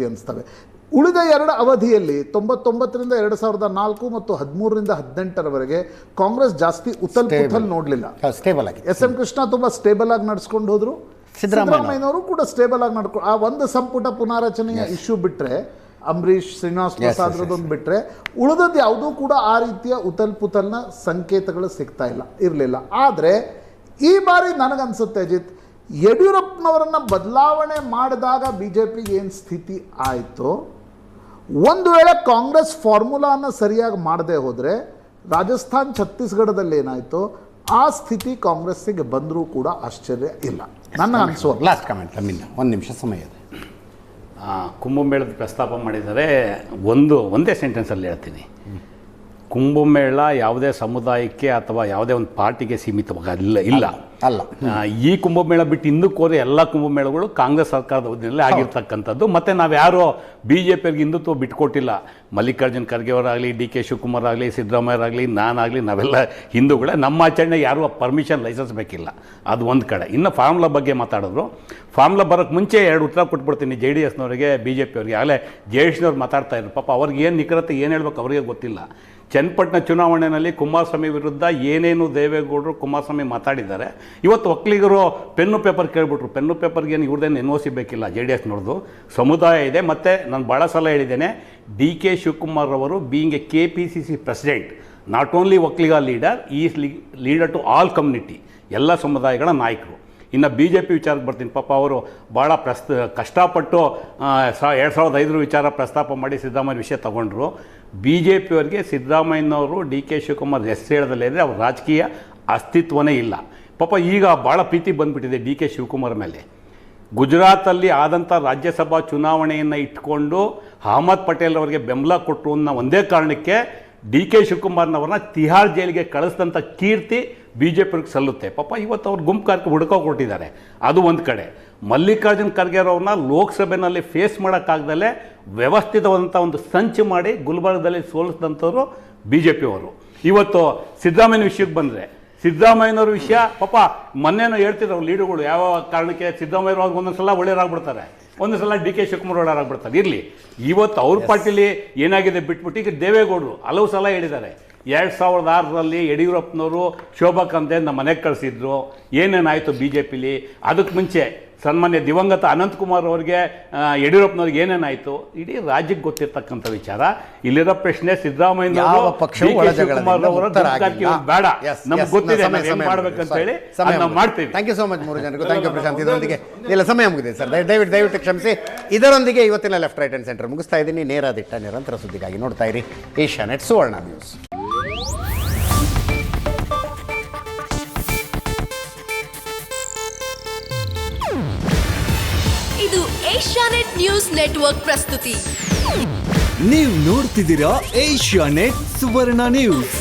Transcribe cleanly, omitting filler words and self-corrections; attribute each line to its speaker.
Speaker 1: ಅನಿಸ್ತವೆ. ಉಳಿದ ಎರಡು ಅವಧಿಯಲ್ಲಿ 99ರಿಂದ 2004 ಮತ್ತು 13ರಿಂದ 18ರವರೆಗೆ ಕಾಂಗ್ರೆಸ್ ಜಾಸ್ತಿ ಉಥಲ್ ಪುಥಲ್ ನೋಡಲಿಲ್ಲ.
Speaker 2: ಸ್ಟೇಬಲ್ ಆಗಿ
Speaker 1: ಎಸ್ ಎಂ ಕೃಷ್ಣ ತುಂಬ ಸ್ಟೇಬಲ್ ಆಗಿ ನಡ್ಸ್ಕೊಂಡು ಹೋದ್ರು. ಸಿದ್ದರಾಮಯ್ಯನವರು ಕೂಡ ಸ್ಟೇಬಲ್ ಆಗಿ ನಡ್ಕೊಂಡು ಆ ಒಂದು ಸಂಪುಟ ಪುನಾರಚನೆಯ ಇಶ್ಯೂ ಬಿಟ್ಟರೆ, ಅಂಬರೀಷ್ ಶ್ರೀನಿವಾಸ್ ಪ್ರಸಾದ್ರದೊಂದು ಬಿಟ್ಟರೆ ಉಳಿದದ್ದು ಯಾವುದೂ ಕೂಡ ಆ ರೀತಿಯ ಉಥಲ್ ಪುಥಲ್ನ ಸಂಕೇತಗಳು ಸಿಗ್ತಾ ಇರಲಿಲ್ಲ. ಆದರೆ ಈ ಬಾರಿ ನನಗನ್ಸುತ್ತೆ ಅಜಿತ್, ಯಡಿಯೂರಪ್ಪನವರನ್ನು ಬದಲಾವಣೆ ಮಾಡಿದಾಗ ಬಿ ಜೆ ಪಿಗೆ ಏನು ಸ್ಥಿತಿ ಆಯಿತು, ಒಂದು ವೇಳೆ ಕಾಂಗ್ರೆಸ್ ಫಾರ್ಮುಲಾನ ಸರಿಯಾಗಿ ಮಾಡದೆ ಹೋದರೆ ರಾಜಸ್ಥಾನ್ ಛತ್ತೀಸ್ಗಢದಲ್ಲಿ ಏನಾಯಿತು ಆ ಸ್ಥಿತಿ ಕಾಂಗ್ರೆಸ್ಸಿಗೆ ಬಂದರೂ ಕೂಡ ಆಶ್ಚರ್ಯ ಇಲ್ಲ. ನನ್ನ ಅನಿಸುವ
Speaker 2: ಲಾಸ್ಟ್ ಕಮೆಂಟ್ ಒಂದು ನಿಮಿಷ ಸಮಯ ಇದೆ.
Speaker 3: ಕುಂಭಮೇಳದ ಪ್ರಸ್ತಾಪ ಮಾಡಿದರೆ ಒಂದೇ ಸೆಂಟೆನ್ಸಲ್ಲಿ ಹೇಳ್ತೀನಿ. ಕುಂಭಮೇಳ ಯಾವುದೇ ಸಮುದಾಯಕ್ಕೆ ಅಥವಾ ಯಾವುದೇ ಒಂದು ಪಾರ್ಟಿಗೆ ಸೀಮಿತವಾಗಿ ಇಲ್ಲ. ಈ ಕುಂಭಮೇಳ ಬಿಟ್ಟು ಹಿಂದಕ್ಕೆ ಹೋದರೆ ಎಲ್ಲ ಕುಂಭಮೇಳಗಳು ಕಾಂಗ್ರೆಸ್ ಸರ್ಕಾರದ ಅವಧಿಯಲ್ಲಿ ಆಗಿರ್ತಕ್ಕಂಥದ್ದು. ಮತ್ತು ನಾವು ಯಾರೋ ಬಿ ಜೆ ಪಿಯವ್ರಿಗೆ ಹಿಂದುತ್ವ ಬಿಟ್ಕೊಟ್ಟಿಲ್ಲ. ಮಲ್ಲಿಕಾರ್ಜುನ್ ಖರ್ಗೆ ಅವರಾಗಲಿ, ಡಿ ಕೆ ಶಿವಕುಮಾರ್ ಆಗಲಿ, ಸಿದ್ದರಾಮಯ್ಯರಾಗಲಿ, ನಾನಾಗಲಿ, ನಾವೆಲ್ಲ ಹಿಂದೂಗಳೇ. ನಮ್ಮ ಆಚರಣೆಗೆ ಯಾರೂ ಪರ್ಮಿಷನ್ ಲೈಸೆನ್ಸ್ ಬೇಕಿಲ್ಲ. ಅದು ಒಂದು ಕಡೆ. ಇನ್ನು ಫಾರ್ಮುಲಾ ಬಗ್ಗೆ ಮಾತಾಡಿದ್ರು. ಫಾರ್ಮುಲಾ ಬರೋಕ್ಕೆ ಮುಂಚೆ ಎರಡು ಉತ್ತರ ಕೊಟ್ಬಿಡ್ತೀನಿ ಜೆ ಡಿ ಎಸ್ನವರಿಗೆ, ಬಿ ಜೆ ಪಿಯವ್ರಿಗೆ. ಆಗಲೇ ಜೆ ಡಿ ಎಸ್ನವ್ರು ಮಾತಾಡ್ತಾ ಇದ್ರು. ಪಾಪ ಅವ್ರಿಗೆ ಏನು ನಿಖರತೆ ಏನು ಹೇಳ್ಬೇಕು ಅವರಿಗೆ ಗೊತ್ತಿಲ್ಲ. ಚನ್ನಪಟ್ಟಣ ಚುನಾವಣೆಯಲ್ಲಿ ಕುಮಾರಸ್ವಾಮಿ ವಿರುದ್ಧ ಏನೇನು ದೇವೇಗೌಡರು ಕುಮಾರಸ್ವಾಮಿ ಮಾತಾಡಿದ್ದಾರೆ. ಇವತ್ತು ಒಕ್ಕಲಿಗರು ಪೆನ್ನು ಪೇಪರ್ ಕೇಳಿಬಿಟ್ರು. ಪೆನ್ನು ಪೇಪರ್ಗೆ ಏನು ಇವ್ರದ್ದೇನು ಎನ್ ಒ ಸಿ ಬೇಕಿಲ್ಲ. ಜೆ ಡಿ ಎಸ್ನವ್ರದ್ದು ಸಮುದಾಯ ಇದೆ. ಮತ್ತು ನಾನು ಭಾಳ ಸಲ ಹೇಳಿದ್ದೇನೆ, ಡಿ ಕೆ ಶಿವಕುಮಾರ್ ಅವರು being a KPCC president, not only Vokkaliga leader, is leader to all community, ಎಲ್ಲ ಸಮುದಾಯಗಳ ನಾಯಕರು. ಇನ್ನು ಬಿ ಜೆ ಪಿ ವಿಚಾರಕ್ಕೆ ಬರ್ತೀನಿ. ಪಾಪ ಅವರು ಭಾಳ ಕಷ್ಟಪಟ್ಟು 2005 ವಿಚಾರ ಪ್ರಸ್ತಾಪ ಮಾಡಿ ಸಿದ್ದರಾಮಯ್ಯ ವಿಷಯ ತಗೊಂಡ್ರು. ಬಿ ಜೆ ಪಿಯವರಿಗೆ ಸಿದ್ದರಾಮಯ್ಯನವರು ಡಿ ಕೆ ಶಿವಕುಮಾರ್ ಹೆಸರು ಹೇಳದಲ್ಲೇ ಇದ್ದರೆ ಅವ್ರ ರಾಜಕೀಯ ಅಸ್ತಿತ್ವನೇ ಇಲ್ಲ. ಪಾಪ ಈಗ ಭಾಳ ಪ್ರೀತಿ ಬಂದುಬಿಟ್ಟಿದೆ ಡಿ ಕೆ ಶಿವಕುಮಾರ್ ಮೇಲೆ. ಗುಜರಾತಲ್ಲಿ ಆದಂಥ ರಾಜ್ಯಸಭಾ ಚುನಾವಣೆಯನ್ನು ಇಟ್ಕೊಂಡು ಅಹಮದ್ ಪಟೇಲ್ ಅವರಿಗೆ ಬೆಂಬಲ ಕೊಟ್ಟರು ಅನ್ನೋ ಒಂದೇ ಕಾರಣಕ್ಕೆ ಡಿ ಕೆ ಶಿವಕುಮಾರ್ನವ್ರನ್ನ ತಿಹಾರ್ ಜೈಲಿಗೆ ಕಳಿಸಿದಂಥ ಕೀರ್ತಿ ಬಿ ಜೆ ಪಿಗೆ ಸಲ್ಲುತ್ತೆ. ಪಾಪ ಇವತ್ತು ಅವ್ರು ಗುಂಪು ಕಾರ್ಯಕ್ಕೆ ಹುಡುಕೋಕೊಟ್ಟಿದ್ದಾರೆ. ಅದು ಒಂದು ಕಡೆ. ಮಲ್ಲಿಕಾರ್ಜುನ್ ಖರ್ಗೆ ಅವ್ರನ್ನ ಲೋಕಸಭೆಯಲ್ಲಿ ಫೇಸ್ ಮಾಡೋಕ್ಕಾಗ್ದಲೇ ವ್ಯವಸ್ಥಿತವಾದಂಥ ಒಂದು ಸಂಚು ಮಾಡಿ ಗುಲ್ಬರ್ಗದಲ್ಲಿ ಸೋಲಿಸಿದಂಥವ್ರು ಬಿ ಜೆ ಪಿಯವರು. ಇವತ್ತು ಸಿದ್ದರಾಮಯ್ಯನ ವಿಷಯಕ್ಕೆ ಬಂದರೆ, ಸಿದ್ದರಾಮಯ್ಯನವ್ರ ವಿಷಯ ಪಾಪ ಮೊನ್ನೆನೂ ಹೇಳ್ತಿದ್ರು ಲೀಡರ್ಗಳು ಯಾವ ಕಾರಣಕ್ಕೆ ಸಿದ್ದರಾಮಯ್ಯವ್ರು ಅವ್ರಿಗೆ ಒಂದೊಂದು ಸಲ ಒಳ್ಳೆಯರಾಗ್ಬಿಡ್ತಾರೆ, ಒಂದು ಸಲ ಡಿ ಕೆ ಶಿವಕುಮಾರ್ ಒಳ್ಳೆಯರಾಗ್ಬಿಡ್ತಾರೆ. ಇರಲಿ, ಇವತ್ತು ಅವ್ರ ಪಾರ್ಟಿಲಿ ಏನಾಗಿದೆ ಬಿಟ್ಬಿಟ್ಟು ಈಗ ದೇವೇಗೌಡರು ಹಲವು ಸಲ ಹೇಳಿದ್ದಾರೆ. 2006ರಲ್ಲಿ ಯಡಿಯೂರಪ್ಪನವರು ಶೋಭಾ ಕಂದೆ ನಮ್ಮ ಮನೆಗೆ ಕಳಿಸಿದ್ರು. ಏನೇನಾಯಿತು ಬಿ ಜೆ ಪಿಲಿ? ಅದಕ್ಕೆ ಮುಂಚೆ ಸನ್ಮಾನ್ಯ ದಿವಂಗತ ಅನಂತಕುಮಾರ್ ಅವ್ರಿಗೆ ಯಡಿಯೂರಪ್ಪನವ್ರಿಗೆ ಏನೇನಾಯಿತು ಇಡೀ ರಾಜ್ಯಕ್ಕೆ ಗೊತ್ತಿರ್ತಕ್ಕಂಥ ವಿಚಾರ. ಇಲ್ಲಿರೋ ಪ್ರಶ್ನೆ ಸಿದ್ದರಾಮಯ್ಯನವರು ಬೇಡ, ನಮ್ಗೆ ಗೊತ್ತಿದೆ ಏನು ಮಾಡ್ಬೇಕಂತ ಹೇಳಿ ನಾವು ಮಾಡ್ತೀವಿ.
Speaker 2: ಥ್ಯಾಂಕ್ ಯು ಸೋ ಮಚ್ ಮೂರು ಜನರಿಗೂ. Thank you Prashant. ಇದರೊಂದಿಗೆ ಇಲ್ಲ ಸಮಯ ಮುಗಿದೆ ಸರ್, ದಯವಿಟ್ಟು ಕ್ಷಮಿಸಿ. ಇದರೊಂದಿಗೆ ಇವತ್ತಿನ ಲೆಫ್ಟ್ ರೈಟ್ ಆ್ಯಂಡ್ ಸೆಂಟರ್ ಮುಗಿಸ್ತಾ ಇದ್ದೀನಿ. ನೇರ ದಿಟ್ಟ ನಿರಂತರ ಸುದ್ದಿಗಾಗಿ ನೋಡ್ತಾ ಇರಿ ಏಷ್ಯಾನೆಟ್ ಸುವರ್ಣ ನ್ಯೂಸ್.
Speaker 4: ಇದು ಏಷ್ಯಾನೆಟ್ ನ್ಯೂಸ್ ನೆಟ್ವರ್ಕ್ ಪ್ರಸ್ತುತಿ.
Speaker 5: ನೀವು ನೋಡ್ತಿದ್ದೀರಾ ಏಷ್ಯಾನೆಟ್ ಸುವರ್ಣ ನ್ಯೂಸ್.